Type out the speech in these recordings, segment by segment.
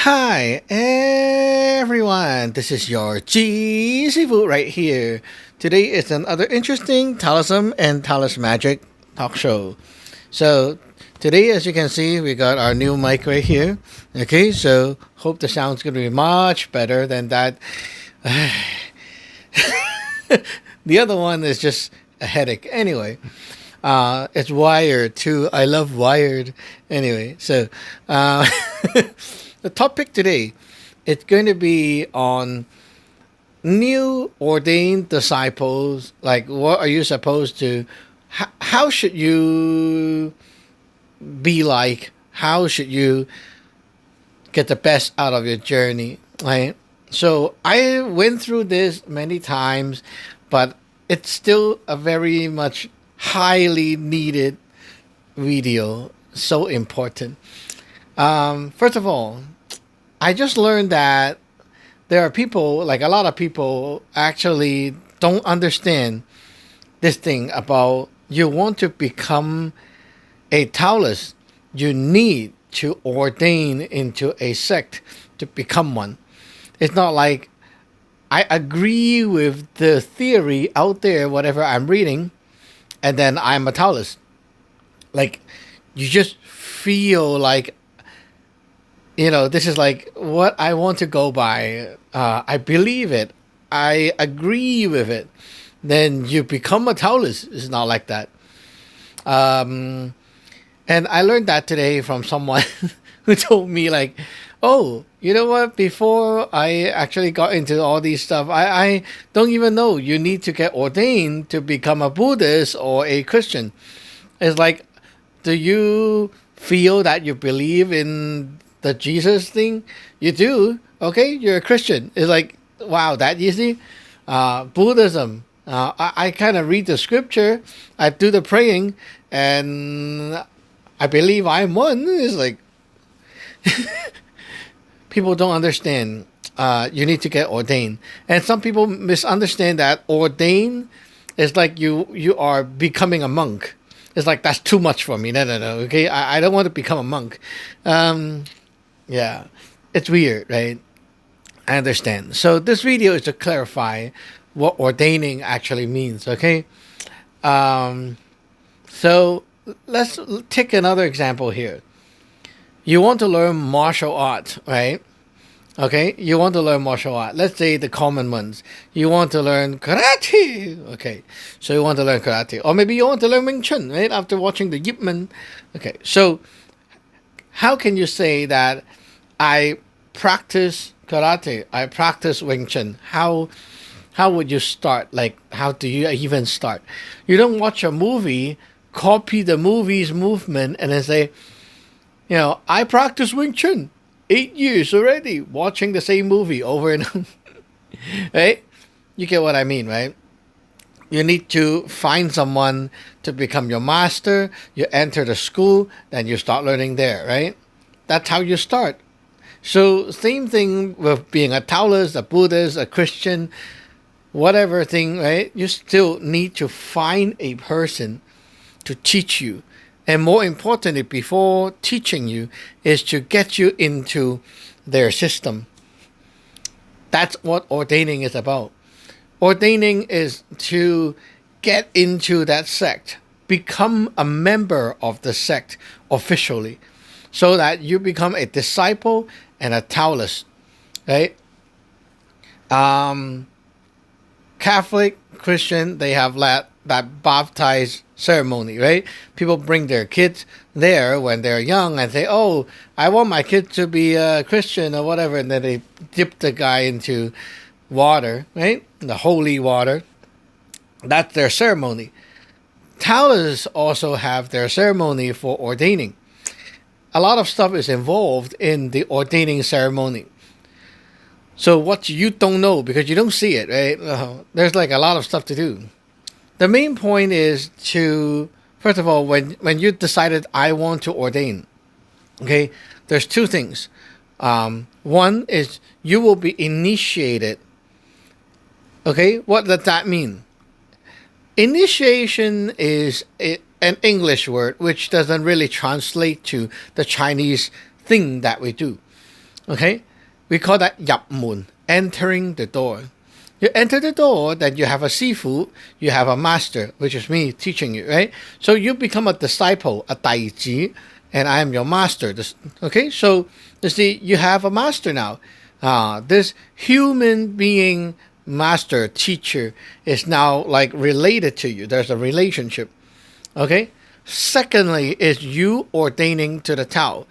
Hi everyone, this is your Jee Sifu right here. Today is another interesting Taoism and Taoist Magic talk show. So today, as you can see, we got our new mic right here. Okay, so hope the sound's gonna be much better than that. The other one is just a headache. Anyway, it's wired too. I love wired. Anyway, so uh, the topic today it's going to be on new ordained disciples. Like, what are you supposed to? How should you be like? How should you get the best out of your journey? Right. So I went through this many times, but it's still a very much highly needed video. So important. First of all, I just learned that there are people, like a lot of people, actually don't understand this thing about you want to become a Taoist, you need to ordain into a sect to become one. It's not like I agree with the theory out there, whatever I'm reading, and then I'm a Taoist. Like, you just feel like, this is like what I want to go by. I believe it. I agree with it. Then you become a Taoist. It's not like that. Um, and I learned that today from someone who told me, like, oh, you know what? Before I actually got into all these stuff, I don't even know you need to get ordained to become a Buddhist or a Christian. It's like, do you feel that you believe in the Jesus thing? You do. Okay, you're a Christian. It's like, wow, that easy. Buddhism. I kind of read the scripture. I do the praying, and I believe I'm one. It's like people don't understand. You need to get ordained, and some people misunderstand that ordained is like you are becoming a monk. It's like that's too much for me. No, no, no. Okay, I don't want to become a monk. Um, yeah, it's weird, right? I understand. So this video is to clarify what ordaining actually means. Okay. Um, so let's take another example here. You want to learn martial art, right? Okay, you want to learn martial art. Let's say the common ones. You want to learn karate. Okay, so you want to learn karate, or maybe you want to learn Wing Chun, right? After watching the Yip Man. Okay, so how can you say that I practice karate? I practice Wing Chun. How would you start? Like, how do you even start? You don't watch a movie, copy the movie's movement, and then say, I practice Wing Chun 8 years already, watching the same movie over and over. Right? You get what I mean, right? You need to find someone to become your master. You enter the school, then you start learning there, right? That's how you start. So, same thing with being a Taoist, a Buddhist, a Christian, whatever thing, right? You still need to find a person to teach you. And more importantly, before teaching you, is to get you into their system. That's what ordaining is about. Ordaining is to get into that sect, become a member of the sect officially, so that you become a disciple and a Taoist, right? Um, Catholic, Christian, they have that baptize ceremony, right? People bring their kids there when they're young and say, oh, I want my kid to be a Christian or whatever. And then they dip the guy into water, right? The holy water. That's their ceremony. Taoists also have their ceremony for ordaining. A lot of stuff is involved in the ordaining ceremony. So what you don't know because you don't see it, right? There's like a lot of stuff to do. The main point is to first of all, when you decided I want to ordain, okay, there's two things. One is you will be initiated. Okay, what does that mean? Initiation is an English word which doesn't really translate to the Chinese thing that we do. Okay, we call that 入門, entering the door. You enter the door, then you have a Sifu, you have a master, which is me teaching you, right? So you become a disciple, a 弟子, and I am your master. Okay, so you see, you have a master now. This human being master, teacher, is now like related to you. There's a relationship. Okay? Secondly, is you ordaining to the Tao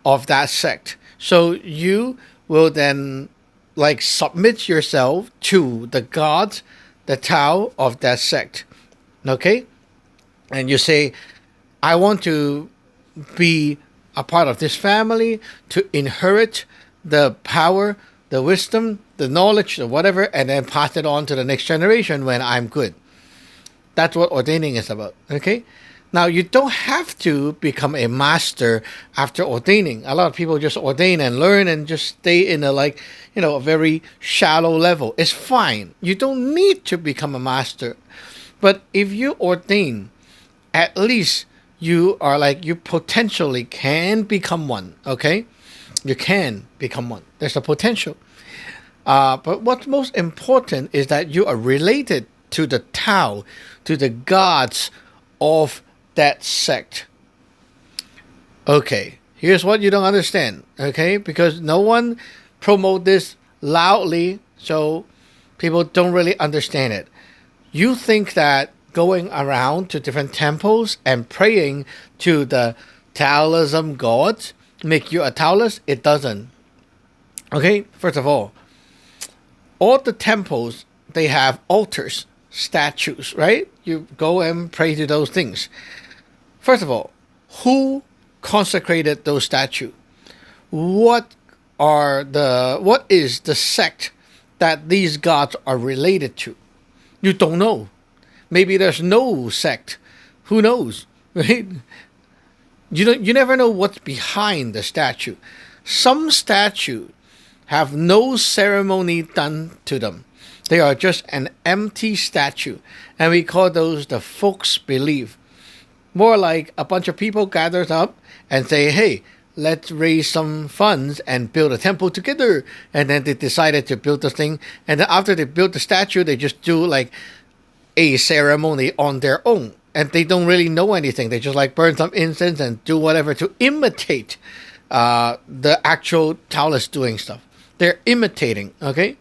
of that sect. So you will then like submit yourself to the gods, the Tao of that sect. Okay? And you say, I want to be a part of this family, to inherit the power, the wisdom, the knowledge, the whatever, and then pass it on to the next generation when I'm good. That's what ordaining is about. Okay? Now, you don't have to become a master after ordaining. A lot of people just ordain and learn and just stay in a very shallow level. It's fine. You don't need to become a master. But if you ordain, at least you potentially can become one. Okay? You can become one. There's a potential. But what's most important is that you are related to the Tao, to the gods of that sect. Okay, here's what you don't understand, okay? Because no one promote this loudly, so people don't really understand it. You think that going around to different temples and praying to the Taoism gods make you a Taoist? It doesn't. Okay, first of all the temples, they have altars, statues, right? You go and pray to those things. First of all, who consecrated those statues? What is the sect that these gods are related to? You don't know. Maybe there's no sect. Who knows? Right? You never know what's behind the statue. Some statues have no ceremony done to them. They are just an empty statue, and we call those the folks belief. More like a bunch of people gathered up and say, hey, let's raise some funds and build a temple together. And then they decided to build the thing. And then after they build the statue, they just do like a ceremony on their own. And they don't really know anything. They just like burn some incense and do whatever to imitate the actual Taoists doing stuff. They're imitating, okay?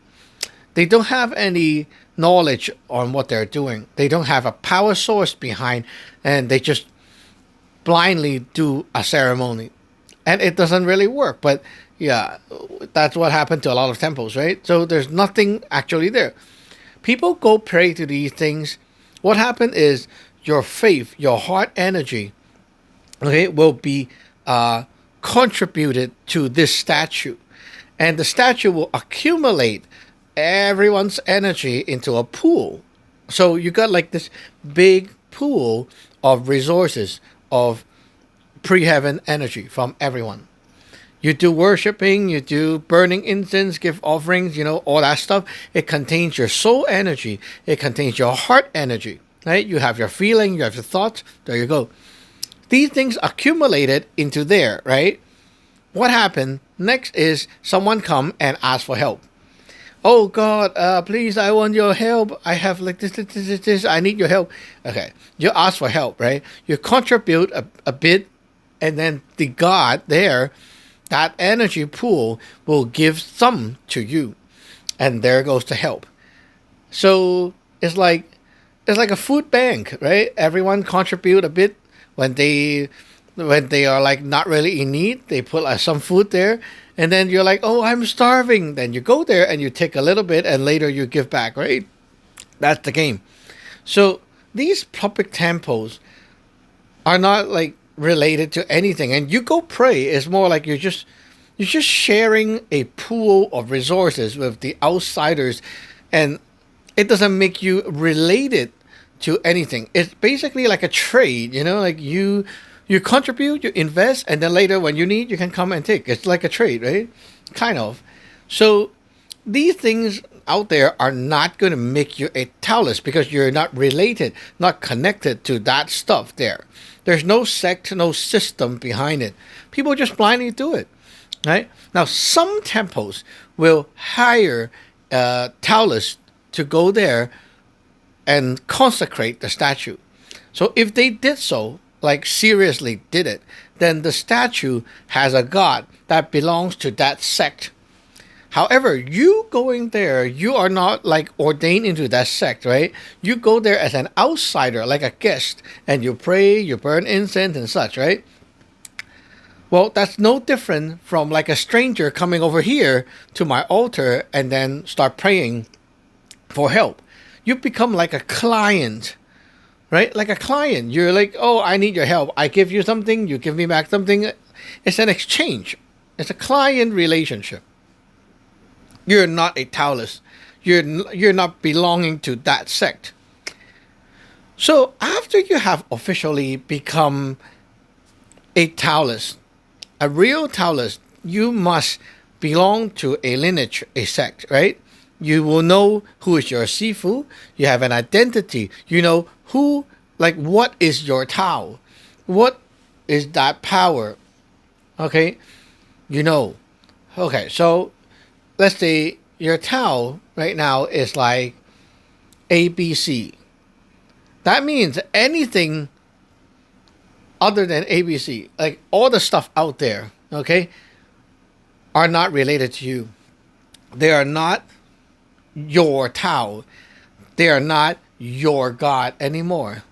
They don't have any knowledge on what they're doing. They don't have a power source behind, and they just blindly do a ceremony. And it doesn't really work, but yeah, that's what happened to a lot of temples, right? So there's nothing actually there. People go pray to these things. What happened is your faith, your heart energy, okay, will be contributed to this statue. And the statue will accumulate everyone's energy into a pool. So you got like this big pool of resources, of pre-heaven energy from everyone. You do worshiping, you do burning incense, give offerings, all that stuff. It contains your soul energy. It contains your heart energy, right? You have your feeling, you have your thoughts. There you go. These things accumulated into there, right? What happened next is someone come and ask for help. Oh God, please, I want your help. I have like this. I need your help. Okay, you ask for help, right? You contribute a bit, and then the God there, that energy pool will give some to you, and there goes the help. So it's like a food bank, right? Everyone contribute a bit when they are like not really in need. They put some food there, and then you're like, oh, I'm starving. Then you go there and you take a little bit, and later you give back, right? That's the game. So these public temples are not like related to anything, and you go pray. It's more like you're just sharing a pool of resources with the outsiders, and it doesn't make you related to anything. It's basically like a trade, like you contribute, you invest, and then later when you need, you can come and take. It's like a trade, right? Kind of. So these things out there are not going to make you a Taoist because you're not related, not connected to that stuff there. There's no sect, no system behind it. People just blindly do it. right? Now, some temples will hire Taoists to go there and consecrate the statue. So if they did so, like seriously did it, then the statue has a god that belongs to that sect. However, you going there, you are not like ordained into that sect, right? You go there as an outsider, like a guest, and you pray, you burn incense and such, right? Well, that's no different from like a stranger coming over here to my altar and then start praying for help. You become like a client, right? Like a client. You're like, oh, I need your help. I give you something, you give me back something. It's an exchange. It's a client relationship. You're not a Taoist. You're not belonging to that sect. So after you have officially become a Taoist, a real Taoist, you must belong to a lineage, a sect, right? You will know who is your Sifu. You have an identity. You know who, like, what is your Tao? What is that power? Okay? You know. Okay, so let's say your Tao right now is like ABC. That means anything other than ABC, like all the stuff out there, okay, are not related to you. They are not your Tao. They are not your God anymore.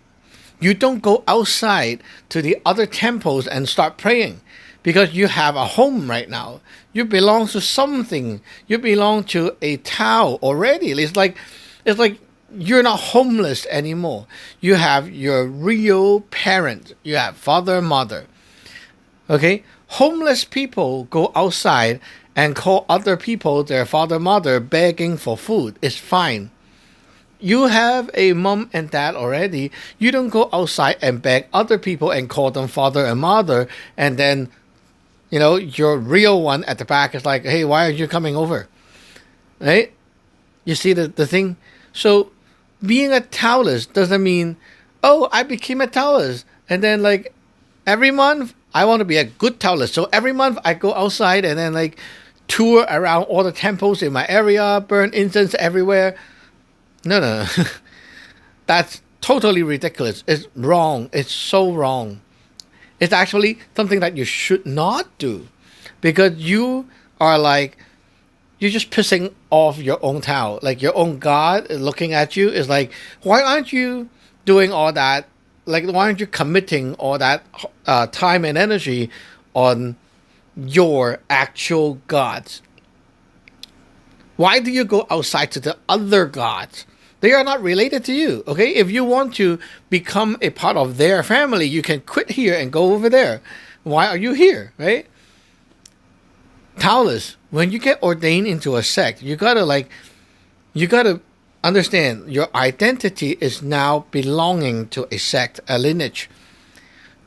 You don't go outside to the other temples and start praying because you have a home right now. You belong to something. You belong to a Tao already. It's like you're not homeless anymore. You have your real parents. You have father, mother. Okay? Homeless people go outside and call other people their father, mother, begging for food. It's fine. You have a mom and dad already. You don't go outside and beg other people and call them father and mother. And then, your real one at the back is like, hey, why are you coming over? Right? You see the thing? So being a Taoist doesn't mean, oh, I became a Taoist. And then like every month, I want to be a good Taoist. So every month I go outside and then like tour around all the temples in my area, burn incense everywhere. No. That's totally ridiculous. It's wrong. It's so wrong. It's actually something that you should not do because you are like, you're just pissing off your own Tao. Like your own God looking at you is like, why aren't you doing all that? Like, why aren't you committing all that time and energy on your actual gods? Why do you go outside to the other gods? They are not related to you, okay? If you want to become a part of their family, you can quit here and go over there. Why are you here, right? Taoists, when you get ordained into a sect, you gotta understand your identity is now belonging to a sect, a lineage.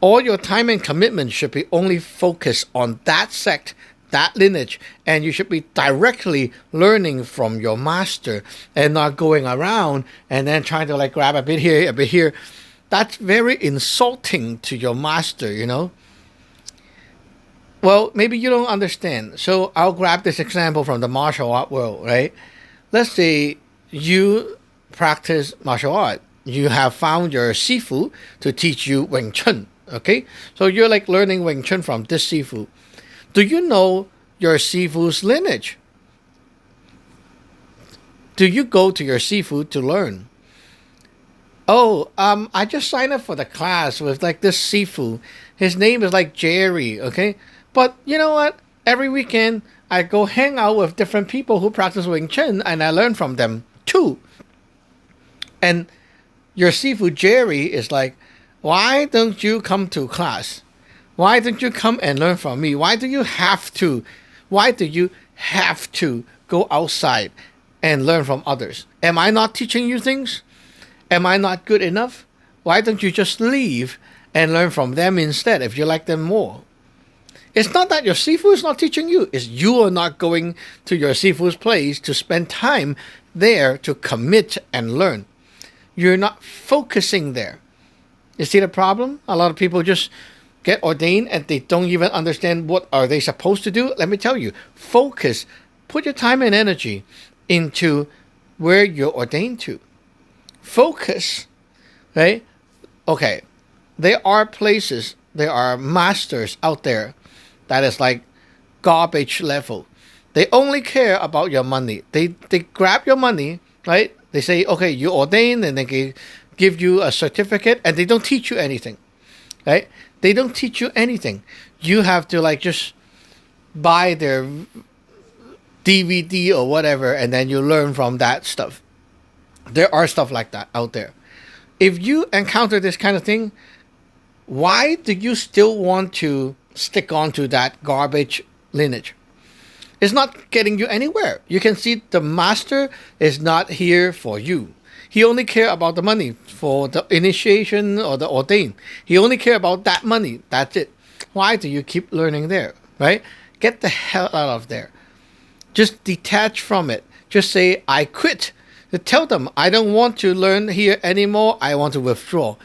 All your time and commitment should be only focused on that sect, that lineage, and you should be directly learning from your master and not going around and then trying to like grab a bit here, a bit here. That's very insulting to your master. Well, maybe you don't understand. So I'll grab this example from the martial art world, right? Let's say you practice martial art. You have found your Sifu to teach you Wing Chun, okay? So you're like learning Wing Chun from this Sifu. Do you know your Sifu's lineage? Do you go to your Sifu to learn? Oh, I just signed up for the class with like this Sifu. His name is like Jerry, okay? But you know what? Every weekend I go hang out with different people who practice Wing Chun and I learn from them too. And your Sifu Jerry is like, why don't you come to class? Why don't you come and learn from me? Why do you have to? Why do you have to go outside and learn from others? Am I not teaching you things? Am I not good enough? Why don't you just leave and learn from them instead if you like them more? It's not that your Sifu is not teaching you. It's you are not going to your Sifu's place to spend time there to commit and learn. You're not focusing there. You see the problem? A lot of people just get ordained and they don't even understand what are they supposed to do, let me tell you, focus, put your time and energy into where you're ordained to. Focus, right? Okay, there are places, there are masters out there that is like garbage level. They only care about your money. They grab your money, right? They say, okay, you ordained, and they give you a certificate, and they don't teach you anything, right? They don't teach you anything. You have to like just buy their DVD or whatever, and then you learn from that stuff. There are stuff like that out there. If you encounter this kind of thing, why do you still want to stick on to that garbage lineage? It's not getting you anywhere. You can see the master is not here for you. He only care about the money for the initiation or the ordained. He only care about that money. That's it. Why do you keep learning there, right? Get the hell out of there. Just detach from it. Just say, I quit. Tell them, I don't want to learn here anymore. I want to withdraw.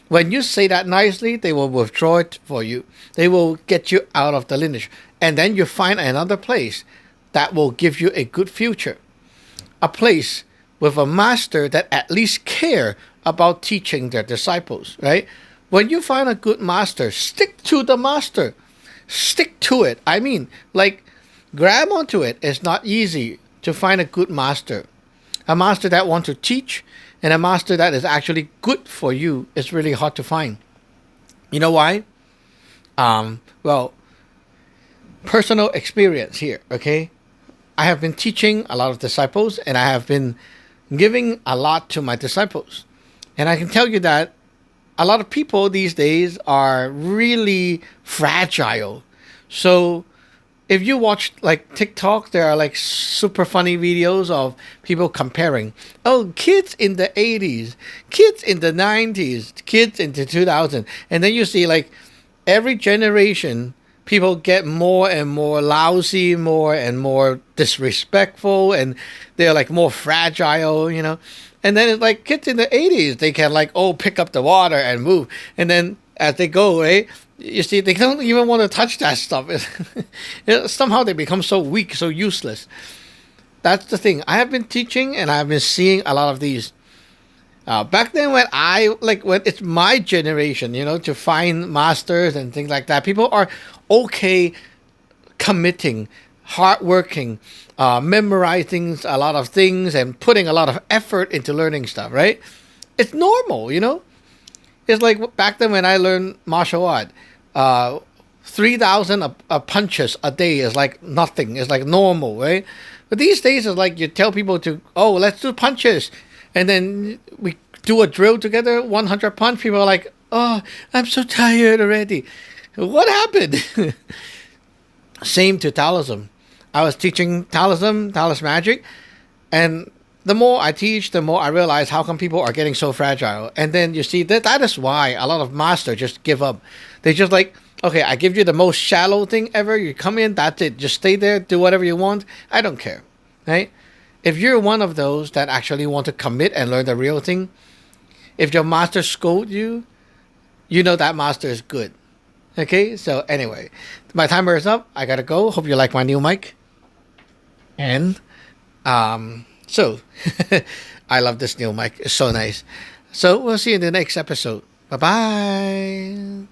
When you say that nicely, they will withdraw it for you. They will get you out of the lineage. And then you find another place that will give you a good future. A place with a master that at least care about teaching their disciples, right? When you find a good master, stick to the master. Stick to it. I mean, like, grab onto it. It's not easy to find a good master. A master that wants to teach and a master that is actually good for you is really hard to find. You know why? Well, personal experience here, okay? I have been teaching a lot of disciples and I have been giving a lot to my disciples. And I can tell you that a lot of people these days are really fragile. So if you watch like TikTok, there are like super funny videos of people comparing. Oh, kids in the 80s, kids in the 90s, kids in the 2000s. And then you see like every generation, people get more and more lousy, more and more disrespectful, and they're like more fragile, you know. And then it's like kids in the 80s, they can like, oh, pick up the water and move. And then as they go, right, you see, they don't even want to touch that stuff. Somehow they become so weak, so useless. That's the thing. I have been teaching and I've been seeing a lot of these. Back then when when it's my generation, you know, to find masters and things like that, people are okay committing, hardworking, memorizing a lot of things and putting a lot of effort into learning stuff, right? It's normal, you know? It's like back then when I learned martial art, 3,000 punches a day is like nothing. It's like normal, right? But these days it's like you tell people to, oh, let's do punches. And then we do a drill together, 100 punch. People are like, oh, I'm so tired already. What happened? Same to Taoism. I was teaching Taoism, Taoist Magic, and the more I teach, the more I realize how come people are getting so fragile. And then you see that is why a lot of masters just give up. They just like, okay, I give you the most shallow thing ever. You come in, that's it. Just stay there, do whatever you want. I don't care, right? If you're one of those that actually want to commit and learn the real thing, if your master scold you, you know that master is good. Okay, so anyway, my timer is up. I gotta go. Hope you like my new mic. And so I love this new mic. It's so nice. So we'll see you in the next episode. Bye bye.